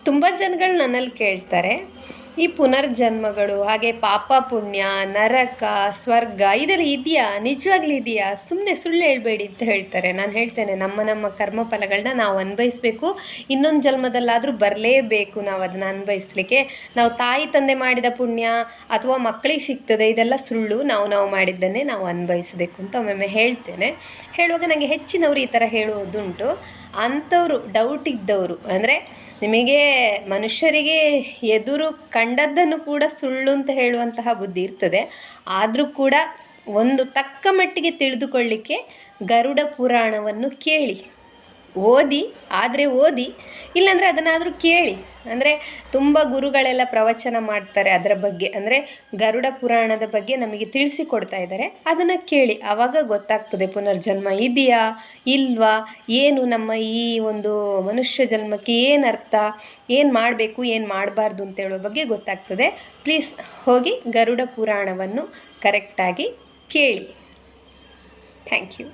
ತುಂಬ ಜನಗಳು ನನ್ನಲ್ಲಿ ಕೇಳ್ತಾರೆ, ಈ ಪುನರ್ಜನ್ಮಗಳು ಹಾಗೆ ಪಾಪ ಪುಣ್ಯ ನರಕ ಸ್ವರ್ಗ ಇದೆಲ್ಲ ಇದೆಯಾ, ನಿಜವಾಗ್ಲೂ ಇದೆಯಾ, ಸುಮ್ಮನೆ ಸುಳ್ಳು ಹೇಳ್ಬೇಡಿ ಅಂತ ಹೇಳ್ತಾರೆ. ನಾನು ಹೇಳ್ತೇನೆ, ನಮ್ಮ ಕರ್ಮಫಲಗಳನ್ನ ನಾವು ಅನ್ಭವಿಸ್ಬೇಕು. ಇನ್ನೊಂದು ಜನ್ಮದಲ್ಲಾದರೂ ಬರಲೇಬೇಕು ನಾವು ಅದನ್ನು ಅನ್ಭವಿಸ್ಲಿಕ್ಕೆ. ನಾವು ತಾಯಿ ತಂದೆ ಮಾಡಿದ ಪುಣ್ಯ ಅಥವಾ ಮಕ್ಕಳಿಗೆ ಸಿಗ್ತದೆ ಇದೆಲ್ಲ ಸುಳ್ಳು. ನಾವು ಮಾಡಿದ್ದನ್ನೇ ನಾವು ಅನ್ಭವಿಸಬೇಕು ಅಂತ ಒಮ್ಮೊಮ್ಮೆ ಹೇಳ್ತೇನೆ. ಹೇಳುವಾಗ ನನಗೆ ಹೆಚ್ಚಿನವರು ಈ ಥರ ಹೇಳುವುದುಂಟು. ಅಂಥವರು ಡೌಟ್ ಇದ್ದವರು, ಅಂದರೆ ನಿಮಗೆ ಮನುಷ್ಯರಿಗೆ ಎದುರು ಕಂಡದ್ದನ್ನು ಕೂಡ ಸುಳ್ಳು ಅಂತ ಹೇಳುವಂತಹ ಬುದ್ಧಿ ಇರ್ತದೆ. ಆದರೂ ಕೂಡ ಒಂದು ತಕ್ಕ ಮಟ್ಟಿಗೆ ತಿಳಿದುಕೊಳ್ಳಿಕ್ಕೆ ಗರುಡ ಪುರಾಣವನ್ನು ಕೇಳಿ, ಓದಿ, ಆದರೆ ಓದಿ, ಇಲ್ಲಾಂದರೆ ಅದನ್ನಾದರೂ ಕೇಳಿ. ಅಂದರೆ ತುಂಬ ಗುರುಗಳೆಲ್ಲ ಪ್ರವಚನ ಮಾಡ್ತಾರೆ ಅದರ ಬಗ್ಗೆ, ಅಂದರೆ ಗರುಡ ಪುರಾಣದ ಬಗ್ಗೆ ನಮಗೆ ತಿಳಿಸಿಕೊಡ್ತಾ ಇದ್ದಾರೆ. ಅದನ್ನು ಕೇಳಿ, ಆವಾಗ ಗೊತ್ತಾಗ್ತದೆ ಪುನರ್ಜನ್ಮ ಇದೆಯಾ ಇಲ್ವಾ, ಏನು ನಮ್ಮ ಈ ಒಂದು ಮನುಷ್ಯ ಜನ್ಮಕ್ಕೆ ಏನು ಅರ್ಥ, ಏನು ಮಾಡಬೇಕು ಏನು ಮಾಡಬಾರ್ದು ಅಂತ ಹೇಳೋ ಬಗ್ಗೆ ಗೊತ್ತಾಗ್ತದೆ. ಪ್ಲೀಸ್ ಹೋಗಿ ಗರುಡ ಪುರಾಣವನ್ನು ಕರೆಕ್ಟಾಗಿ ಕೇಳಿ. Thank you.